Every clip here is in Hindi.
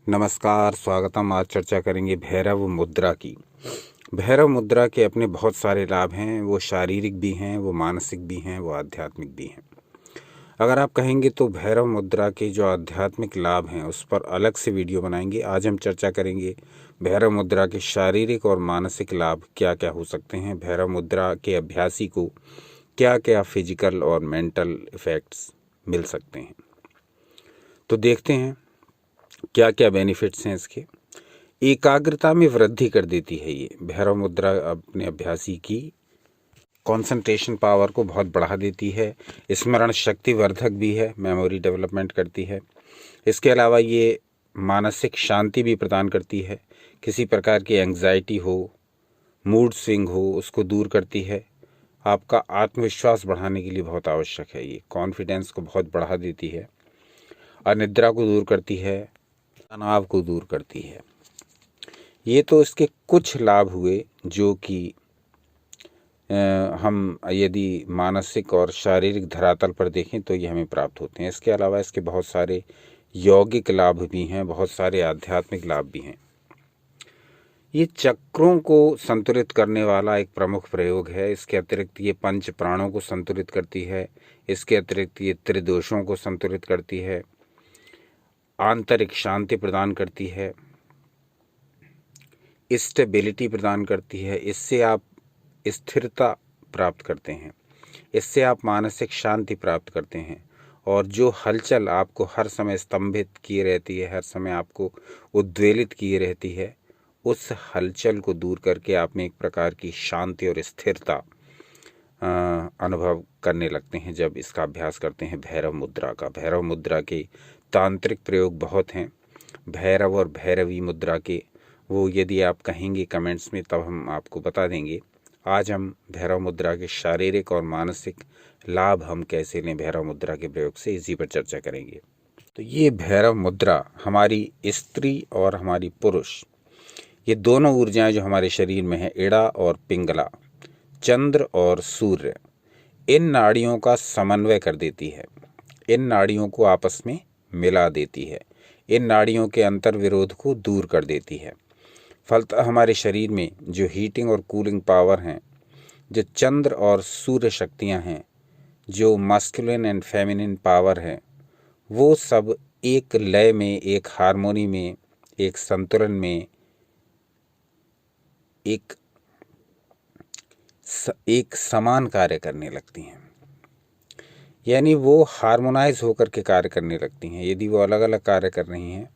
नमस्कार, स्वागतम। आज चर्चा करेंगे भैरव मुद्रा की। भैरव मुद्रा के अपने बहुत सारे लाभ हैं। वो शारीरिक भी हैं, वो मानसिक भी हैं, वो आध्यात्मिक भी हैं। अगर आप कहेंगे तो भैरव मुद्रा के जो आध्यात्मिक लाभ हैं उस पर अलग से वीडियो बनाएंगे। आज हम चर्चा करेंगे भैरव मुद्रा के शारीरिक और मानसिक लाभ क्या क्या हो सकते हैं। भैरव मुद्रा के अभ्यासी को क्या क्या फिजिकल और मेंटल इफ़ेक्ट्स मिल सकते हैं। तो देखते हैं क्या क्या बेनिफिट्स हैं इसके। एकाग्रता में वृद्धि कर देती है ये भैरव मुद्रा। अपने अभ्यासी की कंसंट्रेशन पावर को बहुत बढ़ा देती है। स्मरण शक्ति वर्धक भी है, मेमोरी डेवलपमेंट करती है। इसके अलावा ये मानसिक शांति भी प्रदान करती है। किसी प्रकार की एंग्जाइटी हो, मूड स्विंग हो, उसको दूर करती है। आपका आत्मविश्वास बढ़ाने के लिए बहुत आवश्यक है ये। कॉन्फिडेंस को बहुत बढ़ा देती है। अनिद्रा को दूर करती है, तनाव को दूर करती है। ये तो इसके कुछ लाभ हुए जो कि हम यदि मानसिक और शारीरिक धरातल पर देखें तो ये हमें प्राप्त होते हैं। इसके अलावा इसके बहुत सारे यौगिक लाभ भी हैं, बहुत सारे आध्यात्मिक लाभ भी हैं। ये चक्रों को संतुलित करने वाला एक प्रमुख प्रयोग है। इसके अतिरिक्त ये पंच प्राणों को संतुलित करती है। इसके अतिरिक्त ये त्रिदोषों को संतुलित करती है, आंतरिक शांति प्रदान करती है, स्टेबिलिटी प्रदान करती है। इससे आप स्थिरता प्राप्त करते हैं, इससे आप मानसिक शांति प्राप्त करते हैं। और जो हलचल आपको हर समय स्तंभित किए रहती है, हर समय आपको उद्वेलित किए रहती है, उस हलचल को दूर करके आप में एक प्रकार की शांति और स्थिरता अनुभव करने लगते हैं जब इसका अभ्यास करते हैं भैरव मुद्रा का। भैरव मुद्रा के तांत्रिक प्रयोग बहुत हैं। भैरव और भैरवी मुद्रा के वो यदि आप कहेंगे कमेंट्स में तब हम आपको बता देंगे। आज हम भैरव मुद्रा के शारीरिक और मानसिक लाभ हम कैसे लें भैरव मुद्रा के प्रयोग से, इसी पर चर्चा करेंगे। तो ये भैरव मुद्रा हमारी स्त्री और हमारी पुरुष, ये दोनों ऊर्जाएं जो हमारे शरीर में हैं, इड़ा और पिंगला, चंद्र और सूर्य, इन नाड़ियों का समन्वय कर देती है। इन नाड़ियों को आपस में मिला देती है। इन नाड़ियों के अंतर विरोध को दूर कर देती है। फलतः हमारे शरीर में जो हीटिंग और कूलिंग पावर हैं, जो चंद्र और सूर्य शक्तियां हैं, जो मास्कुलिन एंड फेमिनिन पावर है, वो सब एक लय में, एक हार्मोनी में, एक संतुलन में, एक समान कार्य करने लगती हैं। यानी वो हार्मोनाइज होकर के कार्य करने लगती हैं। यदि वो अलग अलग कार्य कर रही हैं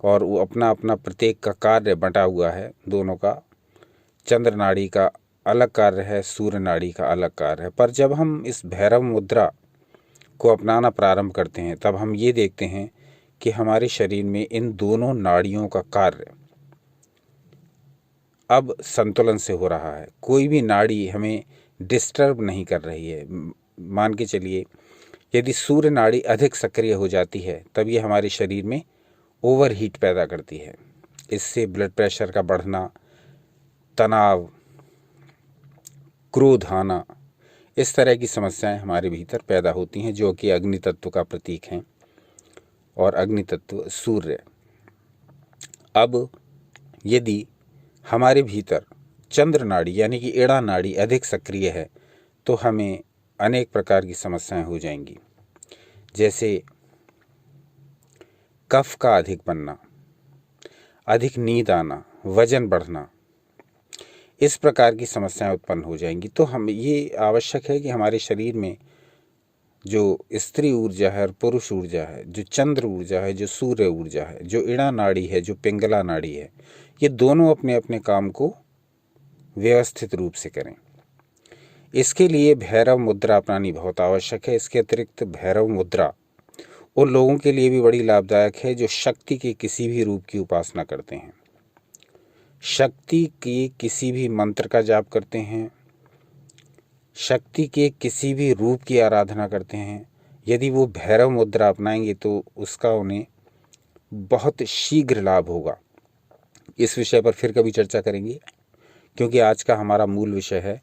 और वो अपना अपना प्रत्येक का कार्य बंटा हुआ है, दोनों का, चंद्र नाड़ी का अलग कार्य है, सूर्य नाड़ी का अलग कार्य है, पर जब हम इस भैरव मुद्रा को अपनाना प्रारंभ करते हैं तब हम ये देखते हैं कि हमारे शरीर में इन दोनों नाड़ियों का कार्य अब संतुलन से हो रहा है। कोई भी नाड़ी हमें डिस्टर्ब नहीं कर रही है। मान के चलिए यदि सूर्य नाड़ी अधिक सक्रिय हो जाती है तब ये हमारे शरीर में ओवर हीट पैदा करती है। इससे ब्लड प्रेशर का बढ़ना, तनाव, क्रोध आना, इस तरह की समस्याएं हमारे भीतर पैदा होती हैं, जो कि अग्नि तत्व का प्रतीक हैं और अग्नि तत्व सूर्य। अब यदि हमारे भीतर चंद्र नाड़ी यानी कि इड़ा नाड़ी अधिक सक्रिय है तो हमें अनेक प्रकार की समस्याएं हो जाएंगी, जैसे कफ का अधिक बनना, अधिक नींद आना, वजन बढ़ना, इस प्रकार की समस्याएं उत्पन्न हो जाएंगी। तो हम ये आवश्यक है कि हमारे शरीर में जो स्त्री ऊर्जा है और पुरुष ऊर्जा है, जो चंद्र ऊर्जा है, जो सूर्य ऊर्जा है, जो इड़ा नाड़ी है, जो पिंगला नाड़ी है, ये दोनों अपने अपने काम को व्यवस्थित रूप से करें। इसके लिए भैरव मुद्रा अपनानी बहुत आवश्यक है। इसके अतिरिक्त भैरव मुद्रा उन लोगों के लिए भी बड़ी लाभदायक है जो शक्ति के किसी भी रूप की उपासना करते हैं, शक्ति के किसी भी मंत्र का जाप करते हैं, शक्ति के किसी भी रूप की आराधना करते हैं। यदि वो भैरव मुद्रा अपनाएंगे तो उसका उन्हें बहुत शीघ्र लाभ होगा। इस विषय पर फिर कभी चर्चा करेंगे, क्योंकि आज का हमारा मूल विषय है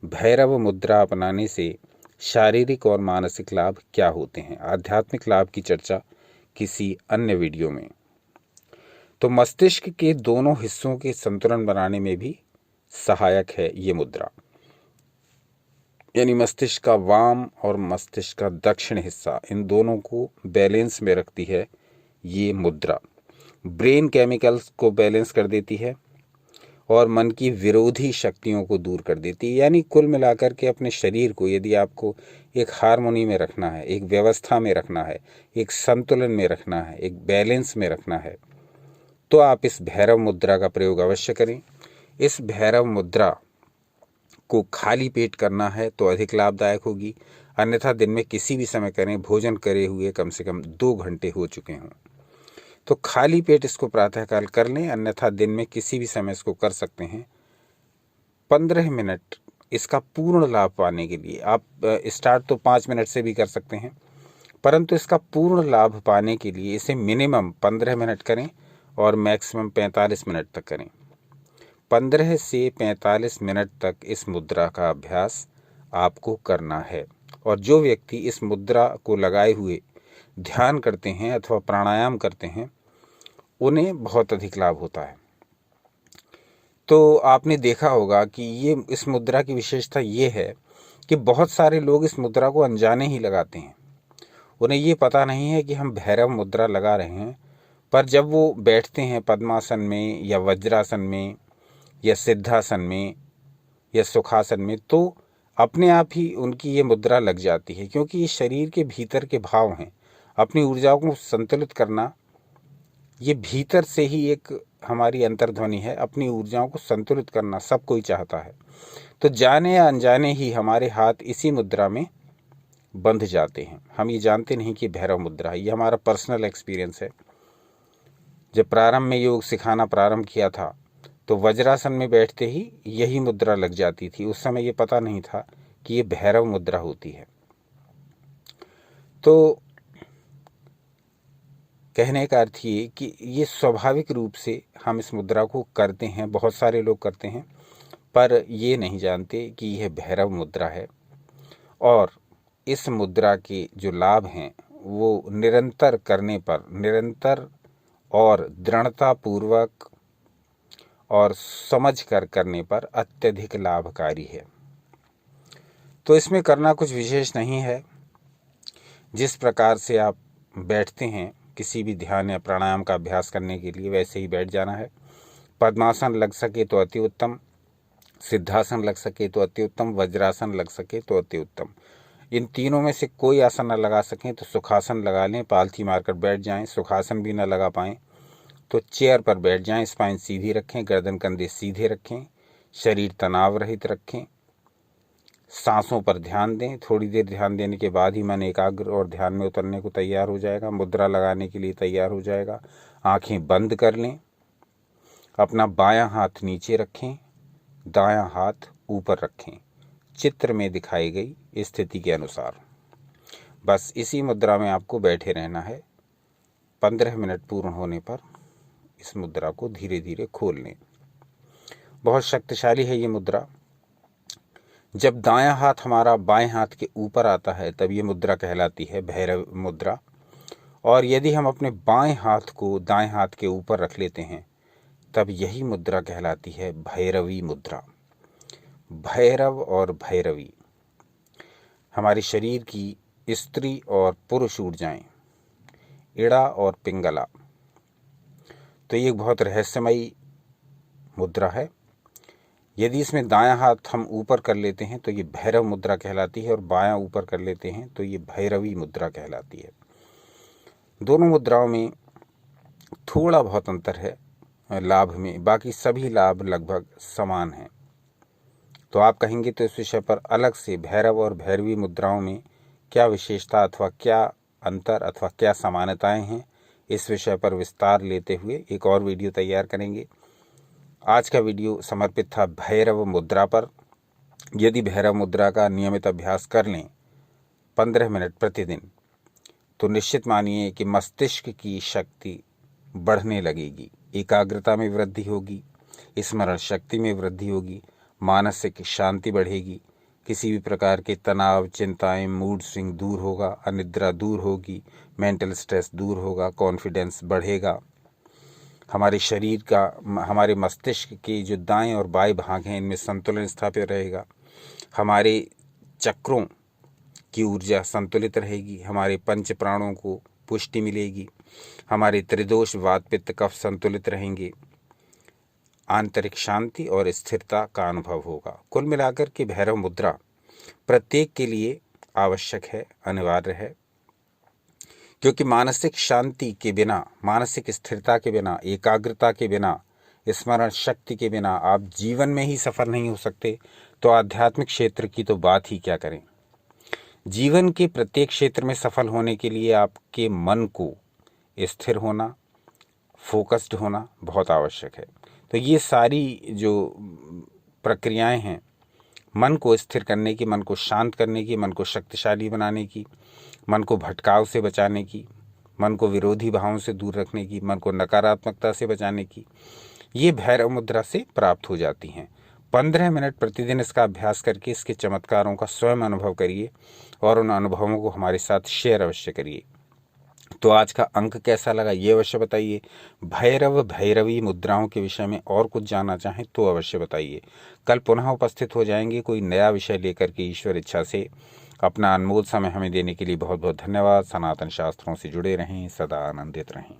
भैरव मुद्रा अपनाने से शारीरिक और मानसिक लाभ क्या होते हैं। आध्यात्मिक लाभ की चर्चा किसी अन्य वीडियो में। तो मस्तिष्क के दोनों हिस्सों के संतुलन बनाने में भी सहायक है ये मुद्रा। यानी मस्तिष्क का वाम और मस्तिष्क का दक्षिण हिस्सा, इन दोनों को बैलेंस में रखती है ये मुद्रा। ब्रेन केमिकल्स को बैलेंस कर देती है और मन की विरोधी शक्तियों को दूर कर देती है। यानी कुल मिलाकर के अपने शरीर को यदि आपको एक हार्मोनी में रखना है, एक व्यवस्था में रखना है, एक संतुलन में रखना है, एक बैलेंस में रखना है, तो आप इस भैरव मुद्रा का प्रयोग अवश्य करें। इस भैरव मुद्रा को खाली पेट करना है तो अधिक लाभदायक होगी, अन्यथा दिन में किसी भी समय करें। भोजन करे हुए कम से कम 2 घंटे हो चुके हों तो खाली पेट इसको प्रातःकाल कर लें, अन्यथा दिन में किसी भी समय इसको कर सकते हैं। 15 मिनट इसका पूर्ण लाभ पाने के लिए आप स्टार्ट तो 5 मिनट से भी कर सकते हैं, परंतु इसका पूर्ण लाभ पाने के लिए इसे मिनिमम 15 मिनट करें और मैक्सिमम 45 मिनट तक करें। 15 से 45 मिनट तक इस मुद्रा का अभ्यास आपको करना है। और जो व्यक्ति इस मुद्रा को लगाए हुए ध्यान करते हैं अथवा प्राणायाम करते हैं, उन्हें बहुत अधिक लाभ होता है। तो आपने देखा होगा कि ये इस मुद्रा की विशेषता ये है कि बहुत सारे लोग इस मुद्रा को अनजाने ही लगाते हैं। उन्हें ये पता नहीं है कि हम भैरव मुद्रा लगा रहे हैं, पर जब वो बैठते हैं पद्मासन में या वज्रासन में या सिद्धासन में या सुखासन में, तो अपने आप ही उनकी ये मुद्रा लग जाती है, क्योंकि ये शरीर के भीतर के भाव हैं। अपनी ऊर्जाओं को संतुलित करना ये भीतर से ही एक हमारी अंतर्ध्वनि है। अपनी ऊर्जाओं को संतुलित करना सब कोई चाहता है, तो जाने या अनजाने ही हमारे हाथ इसी मुद्रा में बंध जाते हैं। हम ये जानते नहीं कि भैरव मुद्रा है। ये हमारा पर्सनल एक्सपीरियंस है। जब प्रारंभ में योग सिखाना प्रारंभ किया था तो वज्रासन में बैठते ही यही मुद्रा लग जाती थी। उस समय ये पता नहीं था कि ये भैरव मुद्रा होती है। तो कहने का अर्थ ये कि ये स्वाभाविक रूप से हम इस मुद्रा को करते हैं, बहुत सारे लोग करते हैं, पर ये नहीं जानते कि यह भैरव मुद्रा है। और इस मुद्रा के जो लाभ हैं वो निरंतर करने पर, निरंतर और दृढ़तापूर्वक और समझ कर करने पर अत्यधिक लाभकारी है। तो इसमें करना कुछ विशेष नहीं है। जिस प्रकार से आप बैठते हैं किसी भी ध्यान या प्राणायाम का अभ्यास करने के लिए, वैसे ही बैठ जाना है। पद्मासन लग सके तो अति उत्तम, सिद्धासन लग सके तो अति उत्तम, वज्रासन लग सके तो अति उत्तम। इन तीनों में से कोई आसन न लगा सकें तो सुखासन लगा लें, पालथी मारकर बैठ जाएं। सुखासन भी न लगा पाएं तो चेयर पर बैठ जाएं, स्पाइन सीधी रखें, गर्दन कंधे सीधे रखें, शरीर तनाव रहित रखें, सांसों पर ध्यान दें। थोड़ी देर ध्यान देने के बाद ही मन एकाग्र और ध्यान में उतरने को तैयार हो जाएगा, मुद्रा लगाने के लिए तैयार हो जाएगा। आंखें बंद कर लें, अपना बायां हाथ नीचे रखें, दायां हाथ ऊपर रखें, चित्र में दिखाई गई स्थिति के अनुसार। बस इसी मुद्रा में आपको बैठे रहना है। 15 मिनट पूर्ण होने पर इस मुद्रा को धीरे धीरे खोल लें। बहुत शक्तिशाली है ये मुद्रा। जब दायां हाथ हमारा बाएं हाथ के ऊपर आता है तब ये मुद्रा कहलाती है भैरव मुद्रा। और यदि हम अपने बाएं हाथ को दाएं हाथ के ऊपर रख लेते हैं तब यही मुद्रा कहलाती है भैरवी मुद्रा। भैरव और भैरवी हमारे शरीर की स्त्री और पुरुष ऊर्जाएं, इड़ा और पिंगला। तो ये बहुत रहस्यमयी मुद्रा है। यदि इसमें दायां हाथ हम ऊपर कर लेते हैं तो ये भैरव मुद्रा कहलाती है, और बायां ऊपर कर लेते हैं तो ये भैरवी मुद्रा कहलाती है। दोनों मुद्राओं में थोड़ा बहुत अंतर है लाभ में, बाकी सभी लाभ लगभग समान हैं। तो आप कहेंगे तो इस विषय पर अलग से भैरव और भैरवी मुद्राओं में क्या विशेषता अथवा क्या अंतर अथवा क्या समानताएं हैं, इस विषय पर विस्तार लेते हुए एक और वीडियो तैयार करेंगे। आज का वीडियो समर्पित था भैरव मुद्रा पर। यदि भैरव मुद्रा का नियमित अभ्यास कर लें 15 मिनट प्रतिदिन, तो निश्चित मानिए कि मस्तिष्क की शक्ति बढ़ने लगेगी, एकाग्रता में वृद्धि होगी, स्मरण शक्ति में वृद्धि होगी, मानसिक शांति बढ़ेगी, किसी भी प्रकार के तनाव, चिंताएं, मूड स्विंग दूर होगा, अनिद्रा दूर होगी, मेंटल स्ट्रेस दूर होगा, कॉन्फिडेंस बढ़ेगा, हमारे शरीर का, हमारे मस्तिष्क के जो दाएं और बाएं भाग हैं इनमें संतुलन स्थापित रहेगा। हमारे चक्रों की ऊर्जा संतुलित रहेगी। हमारे पंच प्राणों को पुष्टि मिलेगी। हमारे त्रिदोष वात पित्त कफ संतुलित रहेंगे। आंतरिक शांति और स्थिरता का अनुभव होगा। कुल मिलाकर के भैरव मुद्रा प्रत्येक के लिए आवश्यक है, अनिवार्य है, क्योंकि मानसिक शांति के बिना, मानसिक स्थिरता के बिना, एकाग्रता के बिना, स्मरण शक्ति के बिना आप जीवन में ही सफल नहीं हो सकते, तो आध्यात्मिक क्षेत्र की तो बात ही क्या करें। जीवन के प्रत्येक क्षेत्र में सफल होने के लिए आपके मन को स्थिर होना, फोकस्ड होना बहुत आवश्यक है। तो ये सारी जो प्रक्रियाएं हैं, मन को स्थिर करने की, मन को शांत करने की, मन को शक्तिशाली बनाने की, मन को भटकाव से बचाने की, मन को विरोधी भावों से दूर रखने की, मन को नकारात्मकता से बचाने की, ये भैरव मुद्रा से प्राप्त हो जाती हैं। 15 मिनट प्रतिदिन इसका अभ्यास करके इसके चमत्कारों का स्वयं अनुभव करिए और उन अनुभवों को हमारे साथ शेयर अवश्य करिए। तो आज का अंक कैसा लगा ये अवश्य बताइए। भैरव भैरवी मुद्राओं के विषय में और कुछ जानना चाहें तो अवश्य बताइए। कल पुनः उपस्थित हो जाएंगे कोई नया विषय लेकर के। ईश्वर इच्छा से। अपना अनमोल समय हमें देने के लिए बहुत बहुत धन्यवाद। सनातन शास्त्रों से जुड़े रहें, सदा आनंदित रहें।